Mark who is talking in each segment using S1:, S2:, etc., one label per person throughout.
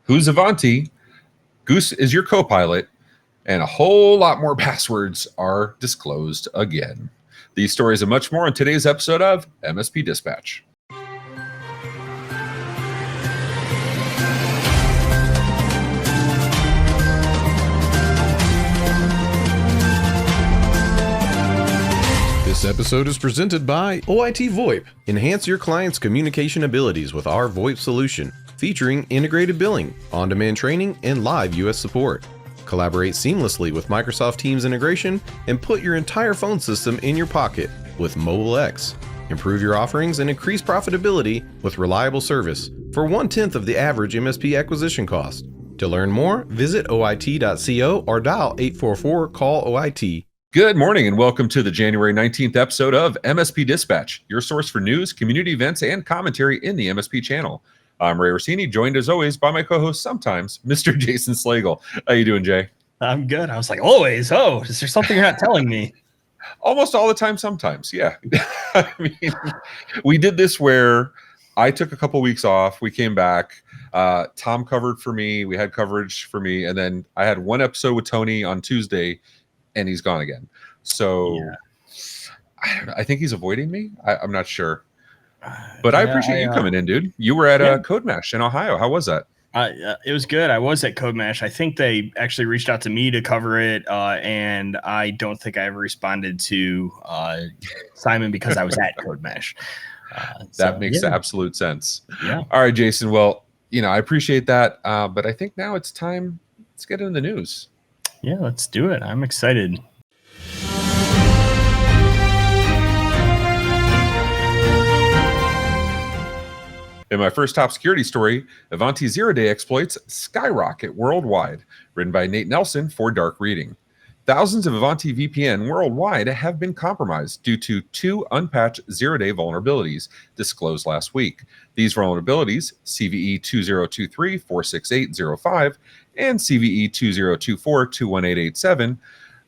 S1: Who's Ivanti? Goose is your Copilot, and a whole lot more passwords are disclosed again. These stories and much more in today's episode of MSP Dispatch.
S2: This episode is presented by OIT VoIP. Enhance your client's communication abilities with our VoIP solution, featuring integrated billing, on-demand training, and live US support. Collaborate seamlessly with Microsoft Teams integration and put your entire phone system in your pocket with Mobile X. Improve your offerings and increase profitability with reliable service for 1/10 of the average MSP acquisition cost. To learn more, visit oit.co or dial 844-CALL-OIT.
S1: Good morning and welcome to the January 19th episode of MSP Dispatch, your source for news, community events, and commentary in the MSP channel. I'm Ray Orsini, joined as always by my co-host sometimes, Mr. Jason Slagle. How you doing, Jay?
S3: I'm good. I was like, always. Oh, is there something you're not telling me?
S1: Almost all the time, sometimes, yeah. I mean, we did this where I took a couple weeks off. We came back. Tom covered for me. We had coverage for me. And then I had one episode with Tony on Tuesday, and he's gone again. So yeah. I think he's avoiding me. I'm not sure. But I appreciate you coming in, dude. You were at CodeMash in Ohio. How was that?
S3: It was good. I was at CodeMash. I think they actually reached out to me to cover it, and I don't think I ever responded to Simon because I was at CodeMash.
S1: That makes absolute sense.
S3: Yeah.
S1: All right, Jason. Well, I appreciate that, but I think now it's time. Let's get into the news.
S3: Yeah, let's do it. I'm excited.
S1: In my first top security story, Ivanti zero-day exploits skyrocket worldwide, written by Nate Nelson for Dark Reading. Thousands of Ivanti VPN worldwide have been compromised due to two unpatched zero-day vulnerabilities disclosed last week. These vulnerabilities, CVE 2023-46805 and CVE 2024-21887,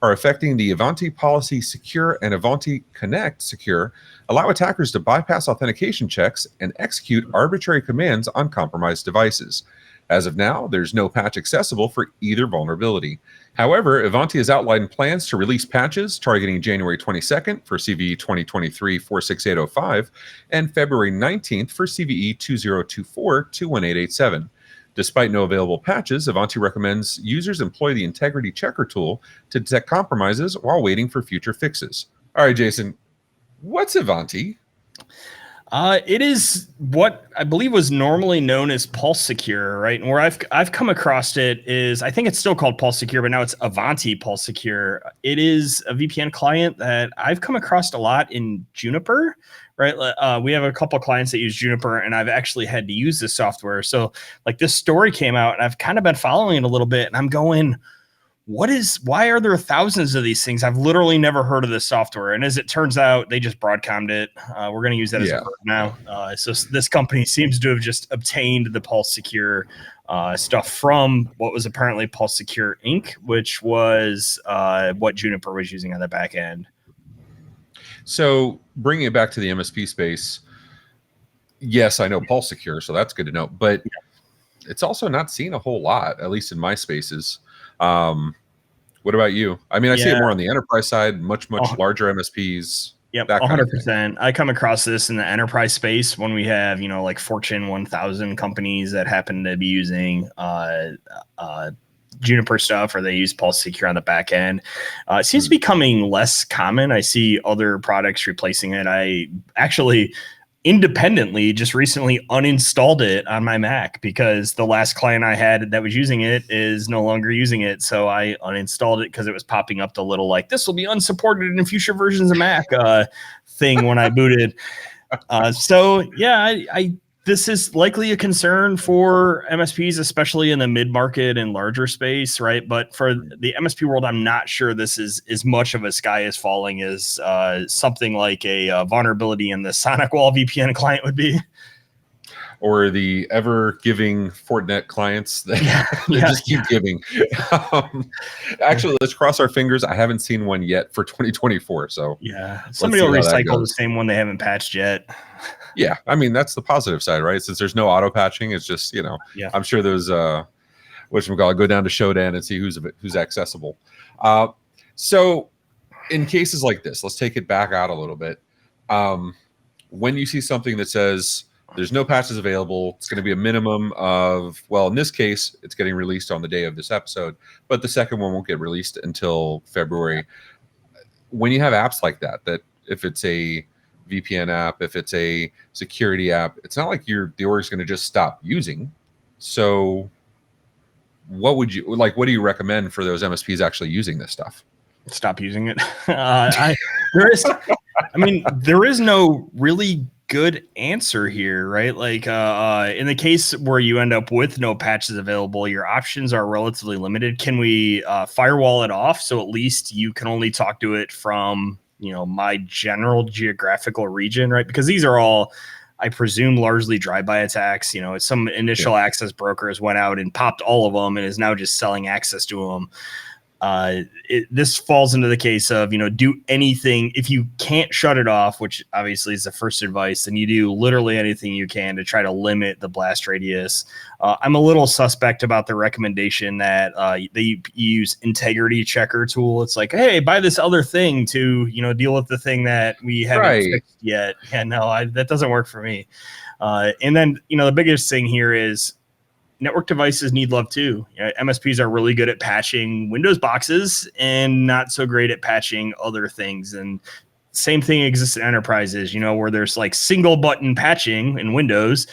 S1: are affecting the Ivanti Policy Secure and Ivanti Connect Secure, allow attackers to bypass authentication checks and execute arbitrary commands on compromised devices. As of now, there's no patch accessible for either vulnerability. However, Ivanti has outlined plans to release patches targeting January 22nd for CVE 2023-46805 and February 19th for CVE 2024-21887. Despite no available patches, Ivanti recommends users employ the Integrity Checker tool to detect compromises while waiting for future fixes. All right, Jason, what's Ivanti?
S3: It is what I believe was normally known as Pulse Secure, right? And where I've come across it is, I think it's still called Pulse Secure, but now it's Ivanti Pulse Secure. It is a VPN client that I've come across a lot in Juniper, right? We have a couple of clients that use Juniper, and I've actually had to use this software. So like this story came out, and I've kind of been following it a little bit, and I'm going, why are there thousands of these things? I've literally never heard of this software. And as it turns out, they just broadcamed it. We're going to use that as a verb now. So this company seems to have just obtained the Pulse Secure stuff from what was apparently Pulse Secure Inc., which was what Juniper was using on the back end.
S1: So bringing it back to the MSP space, yes, I know Pulse Secure, so that's good to know. But it's also not seen a whole lot, at least in my spaces. What about you? I mean, I see it more on the enterprise side, much larger MSPs.
S3: Yep, 100%. I come across this in the enterprise space when we have, like Fortune 1000 companies that happen to be using Juniper stuff, or they use Pulse Secure on the back end. It seems to be becoming less common. I see other products replacing it. I actually independently just recently uninstalled it on my Mac because the last client I had that was using it is no longer using it. So I uninstalled it because it was popping up the little like, this will be unsupported in future versions of Mac thing when I booted. This is likely a concern for MSPs, especially in the mid-market and larger space, right? But for the MSP world, I'm not sure this is as much of a sky is falling as something like a vulnerability in the Sonic Wall VPN client would be.
S1: or the ever-giving Fortinet clients that, just keep giving. Actually, let's cross our fingers. I haven't seen one yet for 2024. So
S3: somebody will recycle the same one they haven't patched yet.
S1: Yeah, I mean, that's the positive side, right? Since there's no auto patching, it's just, I'm sure those whatchamacallit, go down to Shodan and see who's accessible. So in cases like this, let's take it back out a little bit. When you see something that says there's no patches available, it's going to be a minimum of, well, in this case, it's getting released on the day of this episode, but the second one won't get released until February. When you have apps like that if it's a VPN app, if it's a security app, it's not like the org's going to just stop using. So what do you recommend for those MSPs actually using this stuff?
S3: Stop using it. There is no really good answer here, right? Like in the case where you end up with no patches available, your options are relatively limited. Can we firewall it off so at least you can only talk to it from my general geographical region, right? Because these are all, I presume, largely drive-by attacks. Some initial access brokers went out and popped all of them and is now just selling access to them. This falls into the case of, do anything. If you can't shut it off, which obviously is the first advice, then you do literally anything you can to try to limit the blast radius. I'm a little suspect about the recommendation that they use integrity checker tool. It's like, hey, buy this other thing to, deal with the thing that we haven't fixed yet. Yeah, no, that doesn't work for me. And then, the biggest thing here is, network devices need love too. MSPs are really good at patching Windows boxes and not so great at patching other things. And same thing exists in enterprises, where there's like single button patching in Windows.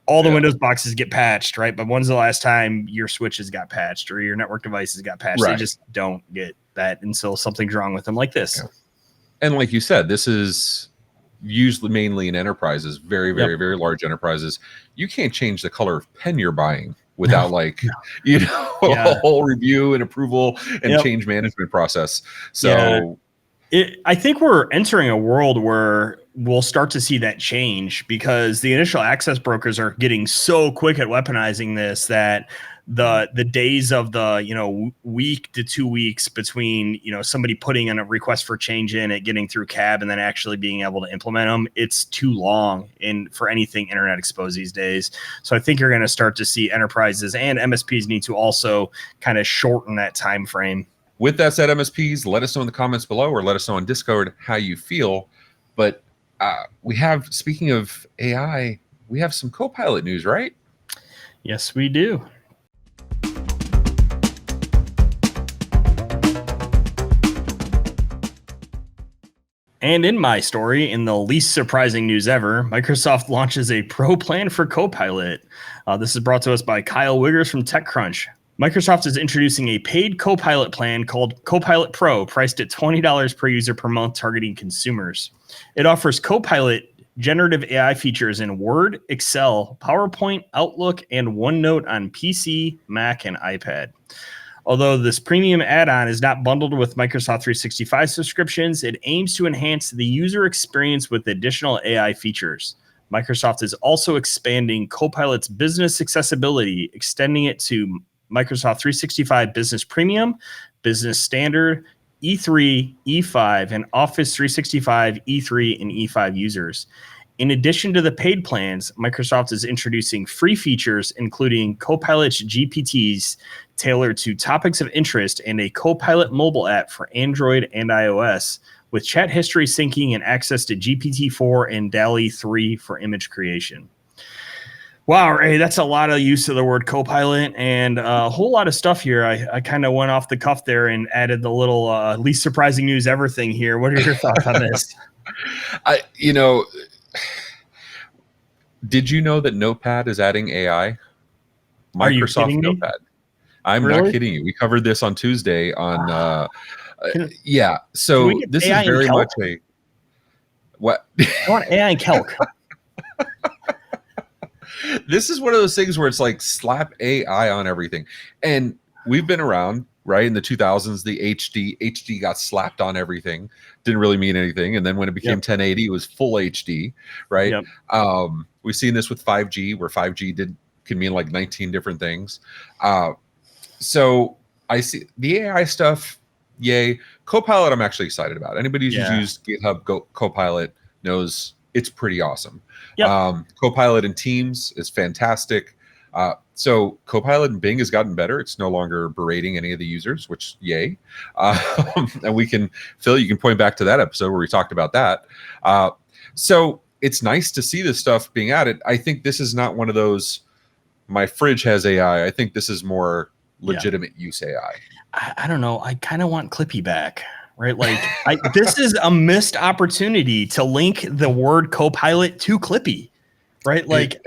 S3: All the Windows boxes get patched, right? But when's the last time your switches got patched or your network devices got patched? Right. They just don't get that until something's wrong with them like this. Yeah.
S1: And like you said, this is usually mainly in enterprises, very, very, very large enterprises. You can't change the color of pen you're buying without a whole review and approval and change management process. So
S3: I think we're entering a world where we'll start to see that change, because the initial access brokers are getting so quick at weaponizing this that the days of the week to 2 weeks between somebody putting in a request for change in it, getting through CAB, and then actually being able to implement them, it's too long for anything internet exposed these days. So I think you're going to start to see enterprises and MSPs need to also kind of shorten that time frame.
S1: With that said, MSPs, let us know in the comments below, or let us know on Discord how you feel. But speaking of AI, we have some Copilot news, right?
S3: Yes, we do. And in my story, in the least surprising news ever, Microsoft launches a pro plan for Copilot. This is brought to us by Kyle Wiggers from TechCrunch. Microsoft is introducing a paid Copilot plan called Copilot Pro, priced at $20 per user per month, targeting consumers. It offers Copilot generative AI features in Word, Excel, PowerPoint, Outlook, and OneNote on PC, Mac, and iPad. Although this premium add-on is not bundled with Microsoft 365 subscriptions, it aims to enhance the user experience with additional AI features. Microsoft is also expanding Copilot's business accessibility, extending it to Microsoft 365 Business Premium, Business Standard, E3, E5, and Office 365 E3 and E5 users. In addition to the paid plans, Microsoft is introducing free features, including Copilot's GPTs tailored to topics of interest and a Copilot mobile app for Android and iOS, with chat history syncing and access to GPT-4 and DALL-E 3 for image creation. Wow, Ray, that's a lot of use of the word Copilot and a whole lot of stuff here. I kind of went off the cuff there and added the little least surprising news ever thing here. What are your thoughts on this?
S1: Did you know that Notepad is adding AI?
S3: Are you kidding me?
S1: Notepad. I'm not kidding you. We covered this on Tuesday on So this AI is very much a what?
S3: I want AI and Calc.
S1: This is one of those things where it's like slap AI on everything. And we've been around right? In the 2000s, the HD got slapped on everything, didn't really mean anything. And then when it became 1080, it was full HD, right?
S3: Yep.
S1: We've seen this with 5G, where 5G can mean like 19 different things. So I see the AI stuff. Yay. Copilot, I'm actually excited about. Anybody who's used GitHub Copilot knows it's pretty awesome.
S3: Yep.
S1: Copilot in Teams is fantastic. So Copilot in Bing has gotten better. It's no longer berating any of the users, which yay. And we can, Phil, you can point back to that episode where we talked about that. So it's nice to see this stuff being added. I think this is not one of those, my fridge has AI. I think this is more legitimate use AI.
S3: I don't know. I kind of want Clippy back, right? Like this is a missed opportunity to link the word Copilot to Clippy, right? Like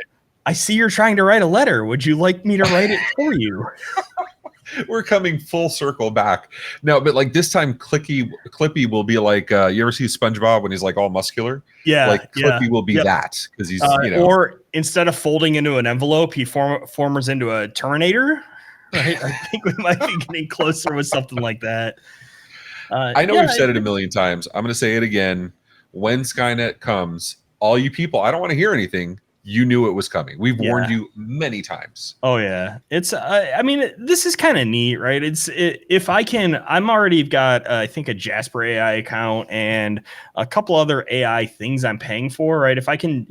S3: I see you're trying to write a letter. Would you like me to write it for you?
S1: We're coming full circle back. No, but like this time Clippy will be like, you ever see SpongeBob when he's like all muscular?
S3: Yeah.
S1: Like Clippy will be that because he's,
S3: or instead of folding into an envelope, he formers into a Terminator. Right. I think we might be getting closer with something like that.
S1: I know we've said it a million times. I'm going to say it again. When Skynet comes, all you people, I don't want to hear anything. You knew it was coming. We've warned you many times.
S3: Oh yeah. It's, I mean, this is kind of neat, right? If I can, I'm already got, I think a Jasper AI account and a couple other AI things I'm paying for, right? If I can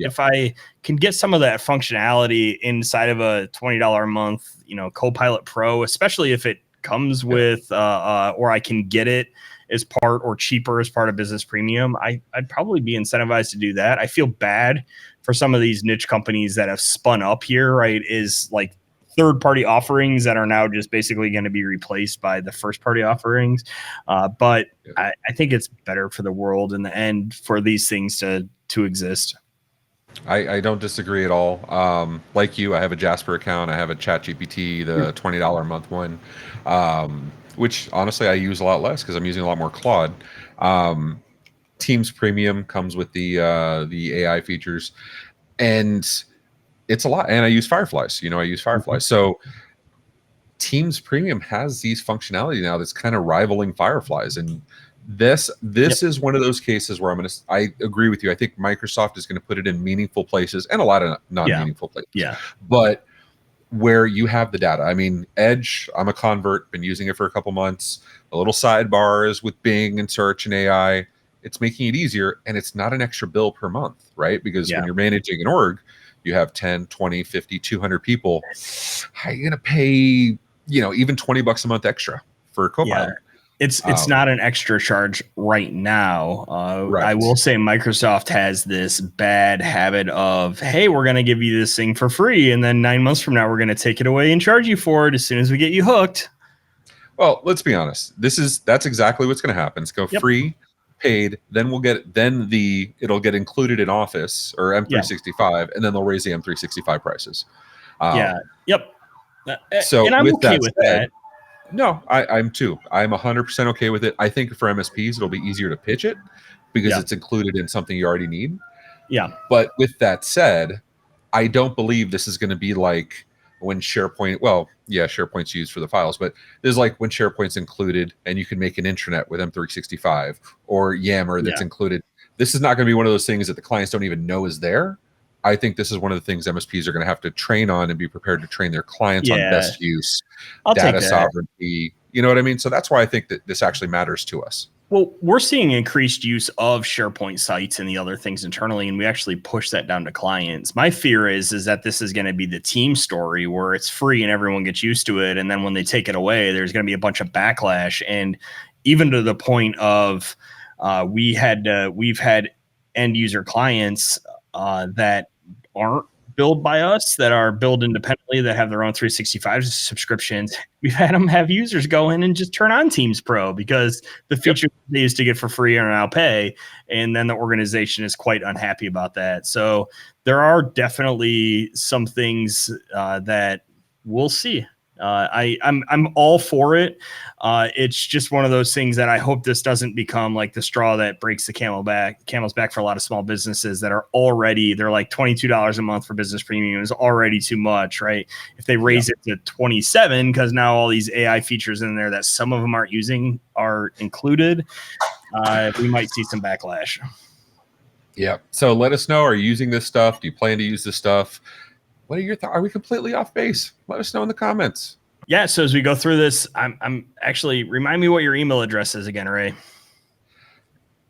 S3: get some of that functionality inside of a $20 a month, Copilot Pro, especially if it comes with, or I can get it as part or cheaper as part of Business Premium, I'd probably be incentivized to do that. I feel bad for some of these niche companies that have spun up here, right? Is like third-party offerings that are now just basically going to be replaced by the first-party offerings. But I think it's better for the world in the end for these things to exist.
S1: I don't disagree at all. Like you, I have a Jasper account. I have a ChatGPT, the $20 a month one, which honestly I use a lot less because I'm using a lot more Claude. Teams Premium comes with the AI features, and it's a lot. And I use Fireflies. I use Fireflies. So Teams Premium has these functionality now that's kind of rivaling Fireflies, and this is one of those cases where I agree with you. I think Microsoft is going to put it in meaningful places and a lot of non-meaningful places.
S3: Yeah.
S1: But where you have the data. I mean, Edge, I'm a convert, been using it for a couple months. The little sidebars with Bing and search and AI, it's making it easier, and it's not an extra bill per month, right? Because when you're managing an org, you have 10, 20, 50, 200 people. How are you going to pay, even $20 a month extra for Copilot?
S3: Yeah. It's not an extra charge right now. I will say Microsoft has this bad habit of, hey, we're going to give you this thing for free, and then 9 months from now, we're going to take it away and charge you for it as soon as we get you hooked.
S1: Well, let's be honest. That's exactly what's going to happen. It's go free, paid, then it'll get included in Office or M365, and then they'll raise the M365 prices. So
S3: and I'm
S1: with
S3: okay with that.
S1: No, I'm too. I'm 100% okay with it. I think for MSPs, it'll be easier to pitch it because it's included in something you already need.
S3: Yeah.
S1: But with that said, I don't believe this is going to be like when SharePoint, SharePoint's used for the files, but there's like when SharePoint's included and you can make an intranet with M365 or Yammer that's included. This is not going to be one of those things that the clients don't even know is there. I think this is one of the things MSPs are going to have to train on and be prepared to train their clients on best use, data sovereignty. You know what I mean? So that's why I think that this actually matters to us.
S3: Well, we're seeing increased use of SharePoint sites and the other things internally, and we actually push that down to clients. My fear is that this is going to be the team story where it's free and everyone gets used to it, and then when they take it away, there's going to be a bunch of backlash, and even to the point of we've had end user clients that aren't billed by us, that are billed independently, that have their own 365 subscriptions. We've had them have users go in and just turn on Teams Pro because the features they used to get for free are now pay. And then the organization is quite unhappy about that. So there are definitely some things that we'll see. I'm all for it. It's just one of those things that I hope this doesn't become like the straw that breaks the camel's back for a lot of small businesses that are already, they're like $22 a month for business premium is already too much, right? If they raise it to 27, because now all these AI features in there that some of them aren't using are included, we might see some backlash.
S1: Yeah. So let us know. Are you using this stuff? Do you plan to use this stuff? What are your thoughts? Are we completely off base? Let us know in the comments.
S3: Yeah. So as we go through this, I'm actually, remind me what your email address is again, Ray.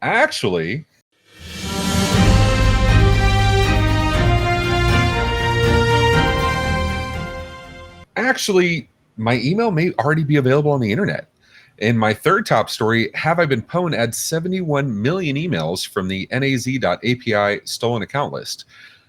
S1: Actually, my email may already be available on the internet. In my third top story, Have I Been Pwned adds 71 million emails from the Naz.API stolen account list.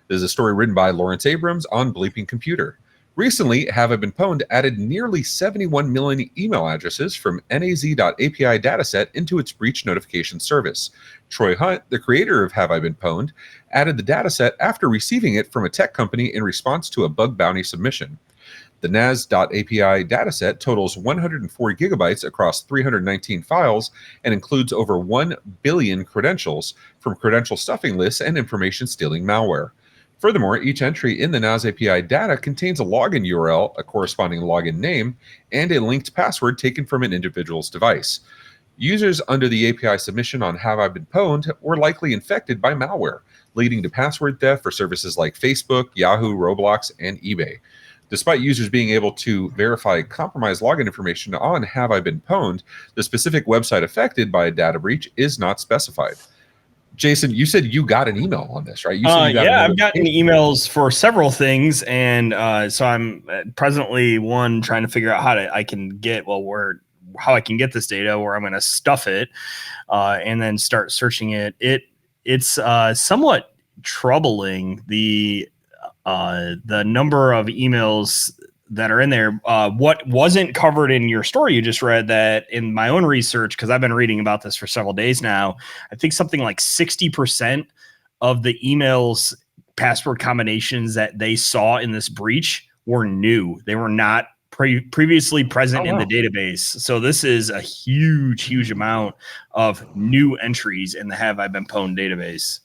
S1: This is a story written by Lawrence Abrams on Bleeping Computer. Recently, Have I Been Pwned added nearly 71 million email addresses from Naz.API dataset into its breach notification service. Troy Hunt, the creator of Have I Been Pwned, added the dataset after receiving it from a tech company in response to a bug bounty submission. The Naz.API dataset totals 104 gigabytes across 319 files and includes over 1 billion credentials from credential stuffing lists and information stealing malware. Furthermore, each entry in the Naz.API data contains a login URL, a corresponding login name, and a linked password taken from an individual's device. Users under the API submission on Have I Been Pwned were likely infected by malware, leading to password theft for services like Facebook, Yahoo, Roblox, and eBay. Despite users being able to verify compromised login information on Have I Been Pwned, the specific website affected by a data breach is not specified. Jason, you said you got an email on this, right? You said you got
S3: I've gotten emails for several things, and so I'm presently trying to figure out how I can get this data, where I'm going to stuff it, and then start searching it. It's somewhat troubling the number of emails that are in there. What wasn't covered in your story you just read, that in my own research, because I've been reading about this for several days now, I think something like 60% of the emails password combinations that they saw in this breach were new. They were not previously present in the database. So this is a huge amount of new entries in the Have I Been Pwned database.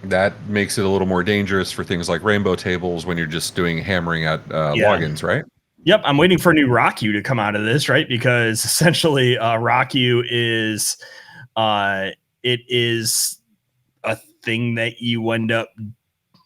S1: That makes it a little more dangerous for things like rainbow tables when you're just doing hammering at logins, right?
S3: Yep. I'm waiting for a new RockU to come out of this, right? Because essentially RockU is it is a thing that you end up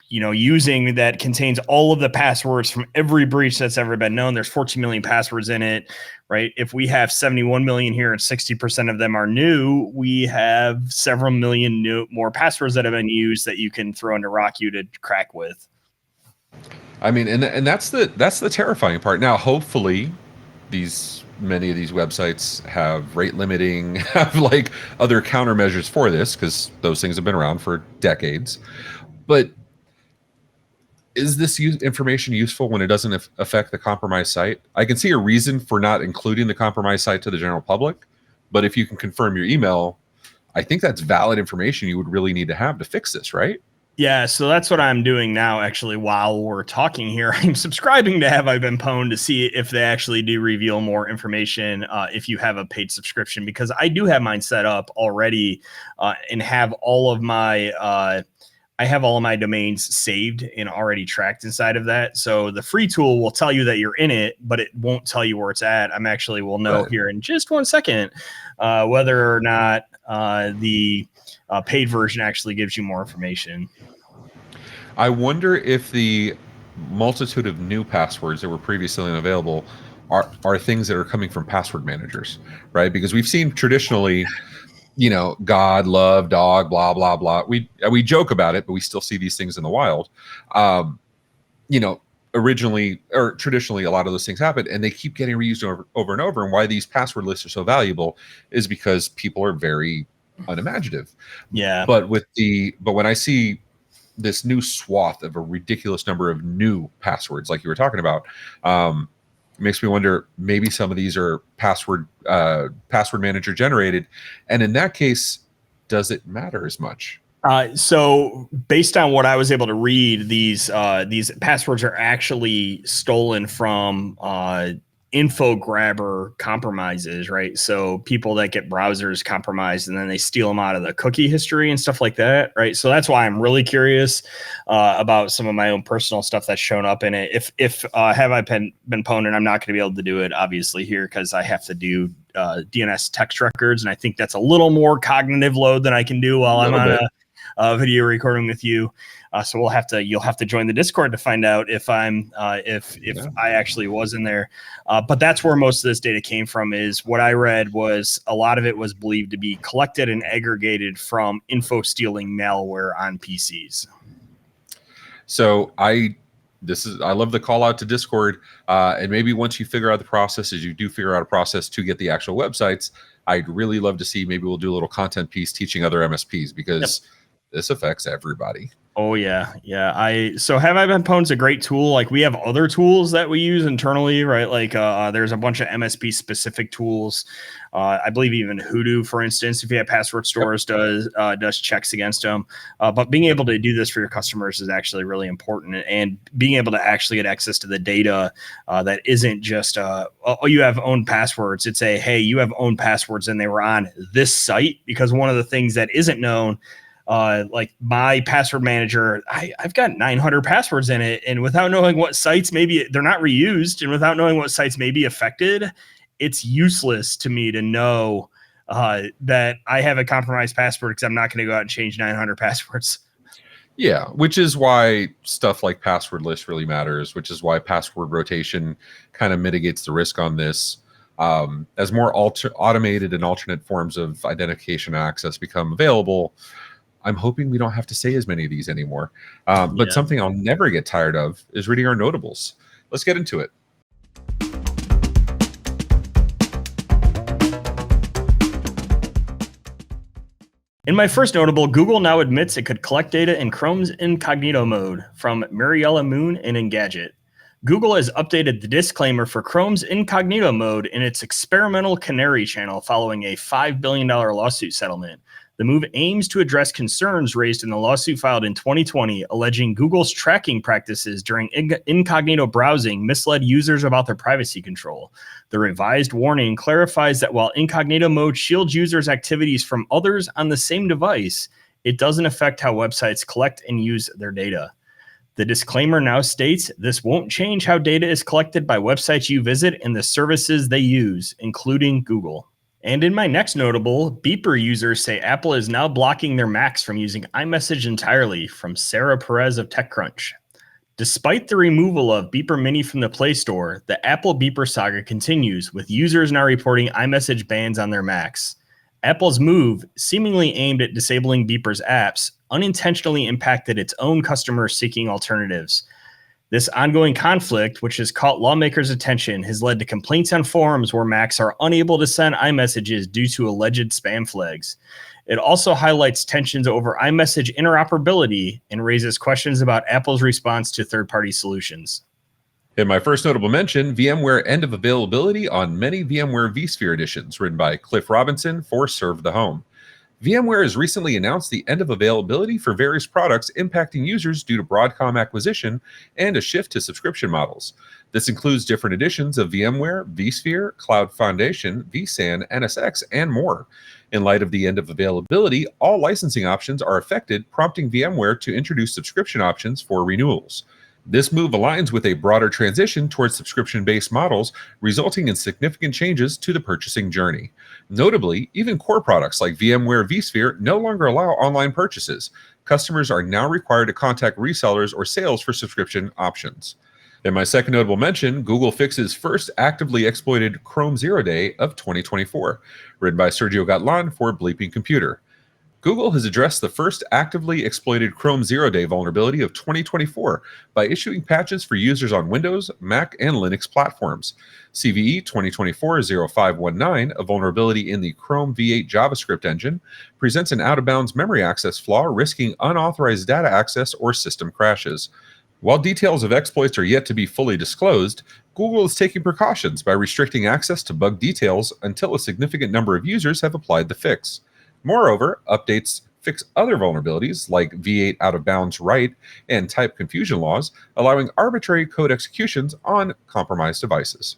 S3: using that contains all of the passwords from every breach that's ever been known. There's 14 million passwords in it, right? If we have 71 million here and 60% of them are new, we have several million more passwords that have been used that you can throw into RockU to crack with.
S1: I mean, and that's the terrifying part. Now, hopefully, many of these websites have rate limiting, have like other countermeasures for this, because those things have been around for decades. But is this information useful when it doesn't affect the compromised site? I can see a reason for not including the compromised site to the general public, but if you can confirm your email, I think that's valid information you would really need to have to fix this, right?
S3: Yeah, so that's what I'm doing now, actually, while we're talking here. I'm subscribing to Have I Been Pwned to see if they actually do reveal more information if you have a paid subscription, because I do have mine set up already and have all of my I have all of my domains saved and already tracked inside of that. So the free tool will tell you that you're in it, but it won't tell you where it's at. Will know here in just 1 second whether or not the paid version actually gives you more information.
S1: I wonder if the multitude of new passwords that were previously unavailable are things that are coming from password managers, right? Because we've seen traditionally, God, love, dog, blah, blah, blah. We joke about it, but we still see these things in the wild. Originally or traditionally, a lot of those things happen, and they keep getting reused over and over. And why these password lists are so valuable is because people are very unimaginative.
S3: Yeah.
S1: But when I see this new swath of a ridiculous number of new passwords, like you were talking about, it makes me wonder, maybe some of these are password manager generated, and in that case, does it matter as much?
S3: So based on what I was able to read, these passwords are actually stolen from info grabber compromises, right? So people that get browsers compromised and then they steal them out of the cookie history and stuff like that, right? So that's why I'm really curious about some of my own personal stuff that's shown up in it. If have I been pwned, and I'm not going to be able to do it obviously here because I have to do DNS text records, and I think that's a little more cognitive load than I can do while I'm on a video recording with you. So you'll have to join the Discord to find out if I'm if I actually was in there. But that's where most of this data came from. Is what I read was a lot of it was believed to be collected and aggregated from info stealing malware on PCs.
S1: So I love the call out to Discord, and maybe once you figure out the process, as you do figure out a process to get the actual websites, I'd really love to see, maybe we'll do a little content piece teaching other MSPs, because this affects everybody.
S3: Oh yeah. So Have I Been Pwned is a great tool. Like, we have other tools that we use internally, right? Like there's a bunch of MSP specific tools. I believe even Hoodoo, for instance, if you have password stores, does checks against them. But being able to do this for your customers is actually really important, and being able to actually get access to the data that isn't just you have owned passwords. It's hey, you have owned passwords and they were on this site, because one of the things that isn't known, like my password manager, I've got 900 passwords in it, and without knowing what sites maybe they're not reused, and without knowing what sites may be affected, it's useless to me to know that I have a compromised password, because I'm not going to go out and change 900 passwords.
S1: Yeah, which is why stuff like password list really matters, which is why password rotation kind of mitigates the risk on this. As more automated and alternate forms of identification access become available, I'm hoping we don't have to say as many of these anymore. But something I'll never get tired of is reading our notables. Let's get into it.
S3: In my first notable, Google now admits it could collect data in Chrome's Incognito mode, from Mariella Moon and Engadget. Google has updated the disclaimer for Chrome's Incognito mode in its experimental Canary channel following a $5 billion lawsuit settlement. The move aims to address concerns raised in the lawsuit filed in 2020, alleging Google's tracking practices during incognito browsing misled users about their privacy control. The revised warning clarifies that while incognito mode shields users' activities from others on the same device, it doesn't affect how websites collect and use their data. The disclaimer now states this won't change how data is collected by websites you visit and the services they use, including Google. And in my next notable, Beeper users say Apple is now blocking their Macs from using iMessage entirely, from Sarah Perez of TechCrunch. Despite the removal of Beeper Mini from the Play Store, the Apple Beeper saga continues, with users now reporting iMessage bans on their Macs. Apple's move, seemingly aimed at disabling Beeper's apps, unintentionally impacted its own customers seeking alternatives. This ongoing conflict, which has caught lawmakers' attention, has led to complaints on forums where Macs are unable to send iMessages due to alleged spam flags. It also highlights tensions over iMessage interoperability and raises questions about Apple's response to third-party solutions.
S1: In my first notable mention, VMware end of availability on many VMware vSphere editions, written by Cliff Robinson for Serve the Home. VMware has recently announced the end of availability for various products impacting users due to Broadcom acquisition and a shift to subscription models. This includes different editions of VMware, vSphere, Cloud Foundation, vSAN, NSX, and more. In light of the end of availability, all licensing options are affected, prompting VMware to introduce subscription options for renewals. This move aligns with a broader transition towards subscription-based models, resulting in significant changes to the purchasing journey. Notably, even core products like VMware vSphere no longer allow online purchases. Customers are now required to contact resellers or sales for subscription options. In my second notable mention, Google fixes first actively exploited Chrome 0 Day of 2024, written by Sergio Gatlan for Bleeping Computer. Google has addressed the first actively exploited Chrome 0 Day vulnerability of 2024 by issuing patches for users on Windows, Mac, and Linux platforms. CVE 2024-0519, a vulnerability in the Chrome V8 JavaScript engine, presents an out-of-bounds memory access flaw, risking unauthorized data access or system crashes. While details of exploits are yet to be fully disclosed, Google is taking precautions by restricting access to bug details until a significant number of users have applied the fix. Moreover, updates fix other vulnerabilities like V8 out-of-bounds write and type confusion laws, allowing arbitrary code executions on compromised devices.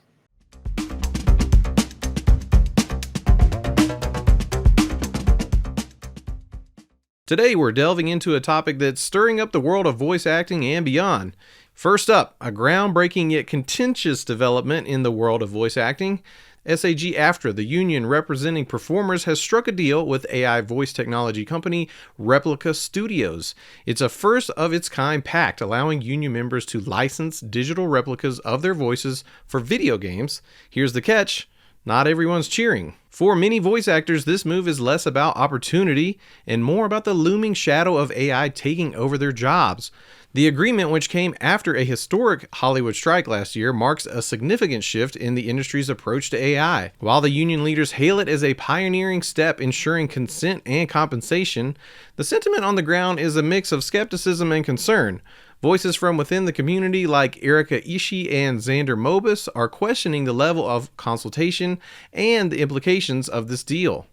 S2: Today we're delving into a topic that's stirring up the world of voice acting and beyond. First up, a groundbreaking yet contentious development in the world of voice acting. SAG-AFTRA, the union representing performers, has struck a deal with AI voice technology company Replica Studios. It's a first-of-its-kind pact allowing union members to license digital replicas of their voices for video games. Here's the catch: not everyone's cheering. For many voice actors, this move is less about opportunity and more about the looming shadow of AI taking over their jobs. The agreement, which came after a historic Hollywood strike last year, marks a significant shift in the industry's approach to AI. While the union leaders hail it as a pioneering step ensuring consent and compensation, the sentiment on the ground is a mix of skepticism and concern. Voices from within the community like Erica Ishii and Xander Mobus are questioning the level of consultation and the implications of this deal.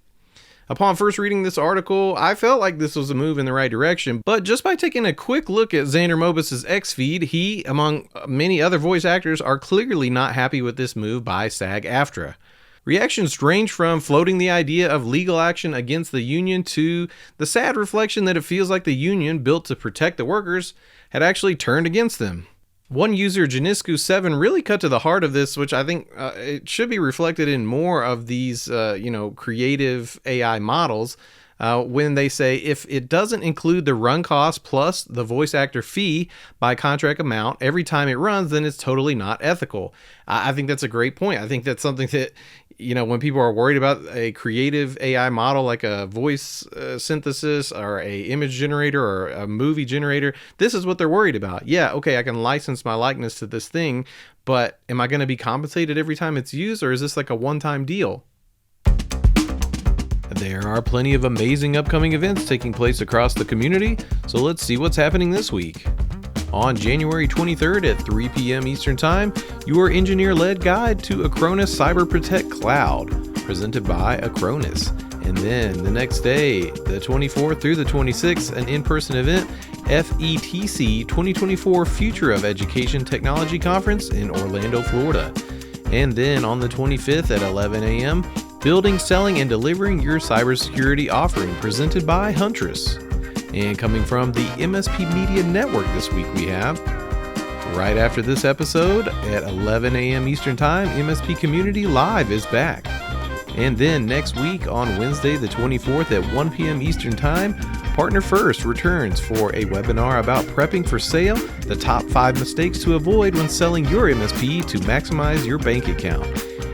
S2: Upon first reading this article, I felt like this was a move in the right direction, but just by taking a quick look at Xander Mobus' X feed, he, among many other voice actors, are clearly not happy with this move by SAG-AFTRA. Reactions range from floating the idea of legal action against the union to the sad reflection that it feels like the union, built to protect the workers, had actually turned against them. One user, Janisku7, really cut to the heart of this, which I think it should be reflected in more of these, creative AI models, when they say if it doesn't include the run cost plus the voice actor fee by contract amount every time it runs, then it's totally not ethical. I think that's a great point. I think that's something that, when people are worried about a creative AI model like a voice synthesis or a image generator or a movie generator, this is what they're worried about. Yeah, okay, I can license my likeness to this thing, but am I going to be compensated every time it's used, or is this like a one-time deal? There are plenty of amazing upcoming events taking place across the community, so let's see what's happening this week. On January 23rd at 3 p.m. Eastern Time, your engineer-led guide to Acronis Cyber Protect Cloud, presented by Acronis. And then the next day, the 24th through the 26th, an in-person event, FETC 2024 Future of Education Technology Conference in Orlando, Florida. And then on the 25th at 11 a.m., Building, Selling, and Delivering Your Cybersecurity Offering, presented by Huntress. And coming from the MSP Media Network this week, we have, right after this episode at 11 a.m. Eastern Time, MSP Community Live is back. And then next week on Wednesday the 24th at 1 p.m. Eastern Time, Partner First returns for a webinar about prepping for sale, the top 5 mistakes to avoid when selling your MSP to maximize your bank account.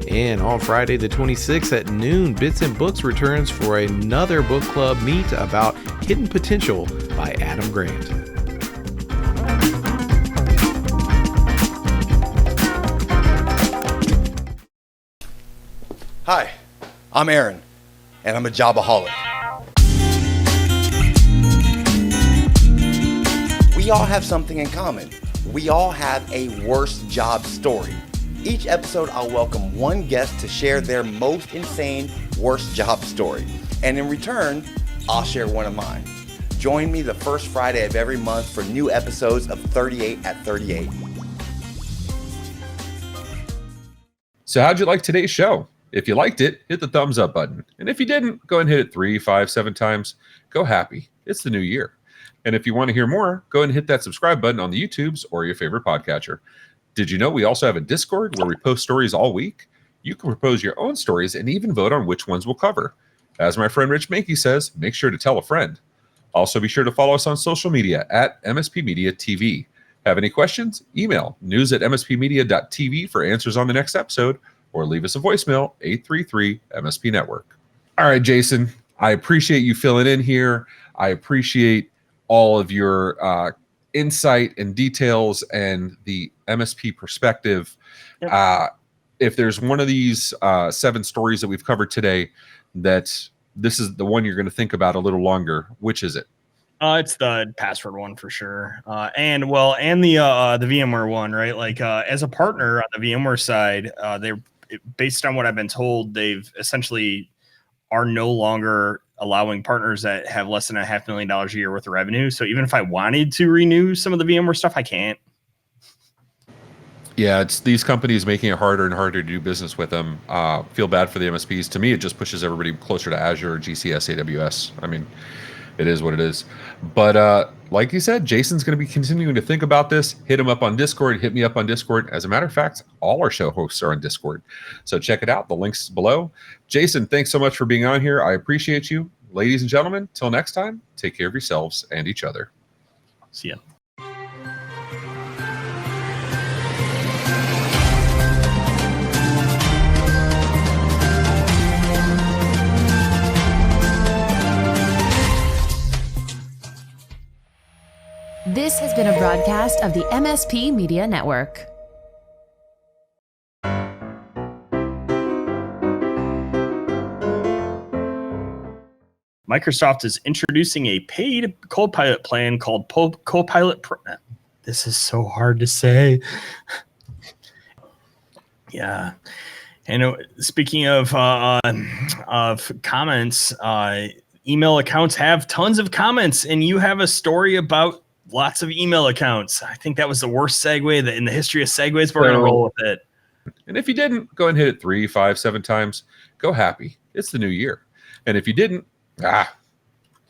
S2: And on Friday the 26th at noon, Bits and Books returns for another book club meet about Hidden Potential by Adam Grant.
S4: Hi, I'm Aaron, and I'm a jobaholic. We all have something in common. We all have a worst job story. Each episode, I'll welcome one guest to share their most insane worst job story. And in return, I'll share one of mine. Join me the first Friday of every month for new episodes of 38 at 38.
S1: So how'd you like today's show? If you liked it, hit the thumbs up button. And if you didn't, go and hit it 3, 5, 7 times. Go happy. It's the new year. And if you want to hear more, go and hit that subscribe button on the YouTubes or your favorite podcatcher. Did you know we also have a Discord where we post stories all week? You can propose your own stories and even vote on which ones we'll cover. As my friend Rich Mankey says, make sure to tell a friend. Also, be sure to follow us on social media at MSP Media TV. Have any questions? Email news@mspmedia.tv for answers on the next episode, or leave us a voicemail, 833-MSP Network. All right, Jason, I appreciate you filling in here. I appreciate all of your insight and details and the MSP perspective. Yep. If there's one of these 7 stories that we've covered today that this is the one you're going to think about a little longer, which is it?
S3: It's the password one for sure. And the VMware one, right? Like as a partner on the VMware side, based on what I've been told, they've essentially are no longer allowing partners that have less than $500,000 a year worth of revenue. So even if I wanted to renew some of the VMware stuff, I can't.
S1: Yeah, it's these companies making it harder and harder to do business with them. Feel bad for the MSPs. To me, it just pushes everybody closer to Azure, GCS, AWS. I mean, It is what it is. But like you said, Jason's going to be continuing to think about this. Hit him up on Discord. Hit me up on Discord. As a matter of fact, all our show hosts are on Discord. So check it out. The link's below. Jason, thanks so much for being on here. I appreciate you. Ladies and gentlemen, till next time, take care of yourselves and each other.
S3: See ya.
S5: This has been a broadcast of the MSP Media Network.
S3: Microsoft is introducing a paid Copilot plan called Copilot Pro. This is so hard to say. Yeah. And speaking of comments, email accounts have tons of comments, and you have a story about lots of email accounts. I think that was the worst segue in the history of segues. We're going to roll with it.
S1: And if you didn't, go and hit it 3, 5, 7 times. Go happy. It's the new year. And if you didn't,